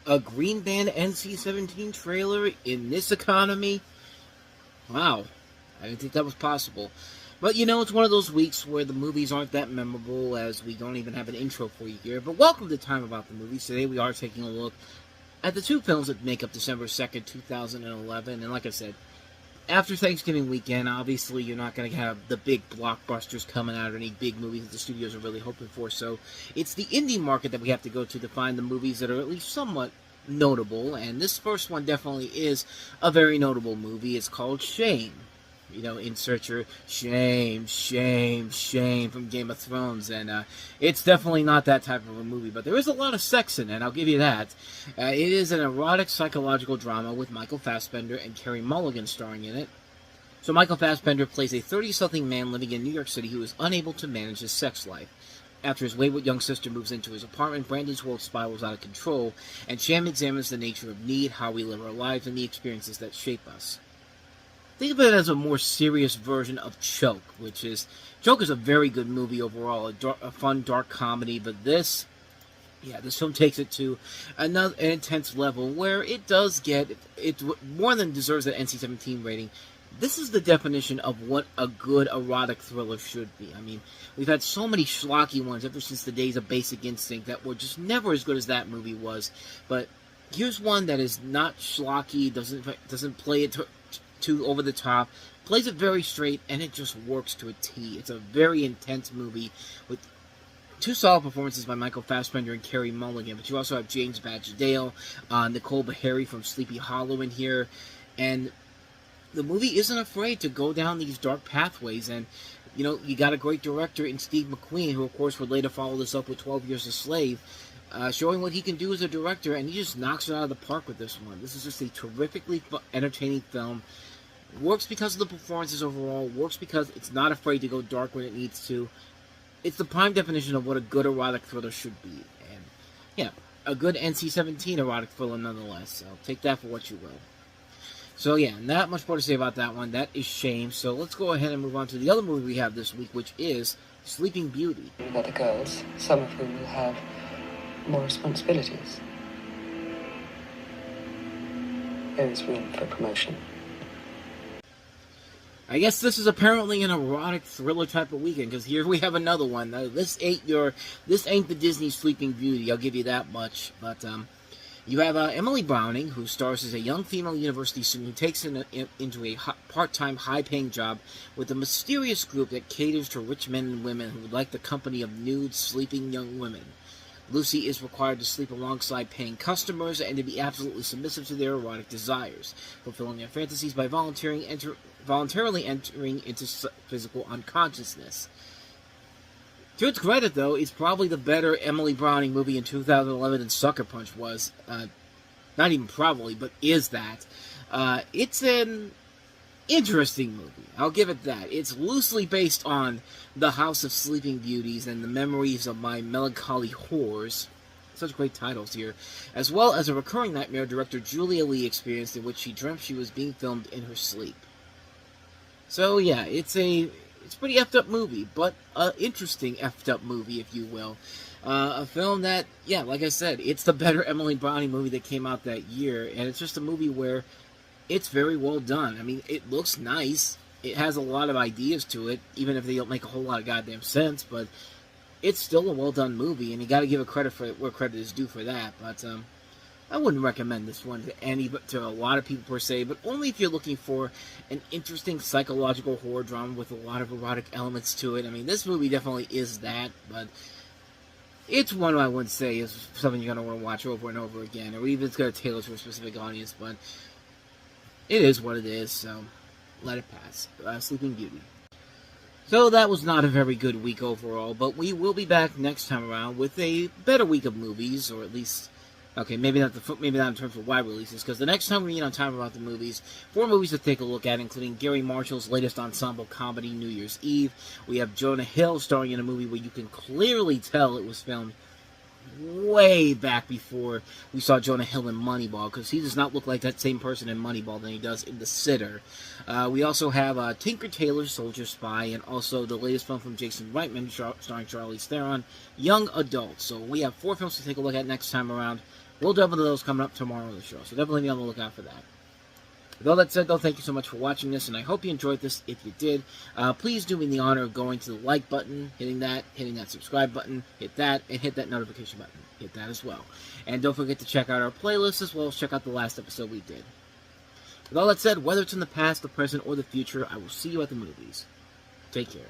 A Green Band NC-17 trailer in this economy? Wow, I didn't think that was possible. But it's one of those weeks where the movies aren't that memorable, as we don't even have an intro for you here. But welcome to Time About the Movies. Today we are taking a look at the two films that make up December 2nd, 2011. And like I said, after Thanksgiving weekend, obviously you're not going to have the big blockbusters coming out or any big movies that the studios are really hoping for. So it's the indie market that we have to go to find the movies that are at least somewhat notable. And this first one definitely is a very notable movie. It's called Shame. Insert your shame, shame, shame from Game of Thrones. And it's definitely not that type of a movie, but there is a lot of sex in it, I'll give you that. It is an erotic psychological drama with Michael Fassbender and Carey Mulligan starring in it. So Michael Fassbender plays a 30-something man living in New York City who is unable to manage his sex life. After his wayward young sister moves into his apartment, Brandon's world spirals out of control, and Sham examines the nature of need, how we live our lives, and the experiences that shape us. Think of it as a more serious version of Choke, Choke is a very good movie overall, a fun, dark comedy, but this film takes it to an intense level where it does it more than deserves that NC-17 rating. This is the definition of what a good erotic thriller should be. I mean, we've had so many schlocky ones ever since the days of Basic Instinct that were just never as good as that movie was, but here's one that is not schlocky, doesn't play it too over the top, plays it very straight, and it just works to a T. It's a very intense movie with two solid performances by Michael Fassbender and Carey Mulligan, but you also have James Badge Dale, Nicole Beharie from Sleepy Hollow in here, and the movie isn't afraid to go down these dark pathways, and you got a great director in Steve McQueen, who of course would later follow this up with 12 Years a Slave, showing what he can do as a director, and he just knocks it out of the park with this one. This is just a terrifically entertaining film. Works because of the performances overall, works because it's not afraid to go dark when it needs to. It's the prime definition of what a good erotic thriller should be. And, a good NC-17 erotic thriller nonetheless. So take that for what you will. So, not much more to say about that one. That is Shame. So let's go ahead and move on to the other movie we have this week, which is Sleeping Beauty. Other girls, some of whom will have more responsibilities. There is room for promotion. I guess this is apparently an erotic thriller type of weekend, because here we have another one. This ain't the Disney Sleeping Beauty, I'll give you that much. But you have Emily Browning, who stars as a young female university student who takes into a part-time, high-paying job with a mysterious group that caters to rich men and women who would like the company of nude, sleeping young women. Lucy is required to sleep alongside paying customers and to be absolutely submissive to their erotic desires, fulfilling their fantasies by voluntarily entering into physical unconsciousness. To its credit, though, it's probably the better Emily Browning movie in 2011 than Sucker Punch was. Not even probably, but is that. It's an interesting movie. I'll give it that. It's loosely based on The House of Sleeping Beauties and The Memories of My Melancholy Whores. Such great titles here. As well as a recurring nightmare director Julia Lee experienced in which she dreamt she was being filmed in her sleep. So it's a pretty effed up movie, but an interesting effed up movie, if you will. A film that, like I said, it's the better Emily Browning movie that came out that year, and it's just a movie where it's very well done. I mean, it looks nice. It has a lot of ideas to it, even if they don't make a whole lot of goddamn sense, but it's still a well-done movie, and you gotta give it credit for where credit is due for that. But I wouldn't recommend this one to a lot of people per se, but only if you're looking for an interesting psychological horror drama with a lot of erotic elements to it. I mean, this movie definitely is that, but it's one I wouldn't say is something you're going to want to watch over and over again, or even it's going to tailor to a specific audience, but it is what it is, so let it pass. Sleeping Beauty. So that was not a very good week overall, but we will be back next time around with a better week of movies, or at least, okay, maybe not in terms of wide releases, because the next time we meet on Time About the Movies, 4 movies to take a look at, including Gary Marshall's latest ensemble comedy, New Year's Eve. We have Jonah Hill starring in a movie where you can clearly tell it was filmed way back before we saw Jonah Hill in Moneyball, because he does not look like that same person in Moneyball than he does in The Sitter. We also have Tinker Tailor Soldier Spy, and also the latest film from Jason Reitman starring Charlize Theron, Young Adult. So we have 4 films to take a look at next time around. We'll double those coming up tomorrow on the show, so definitely be on the lookout for that. With all that said, though, thank you so much for watching this, and I hope you enjoyed this. If you did, please do me the honor of going to the like button, hitting that subscribe button, hit that, and hit that notification button. Hit that as well. And don't forget to check out our playlist, as well as check out the last episode we did. With all that said, whether it's in the past, the present, or the future, I will see you at the movies. Take care.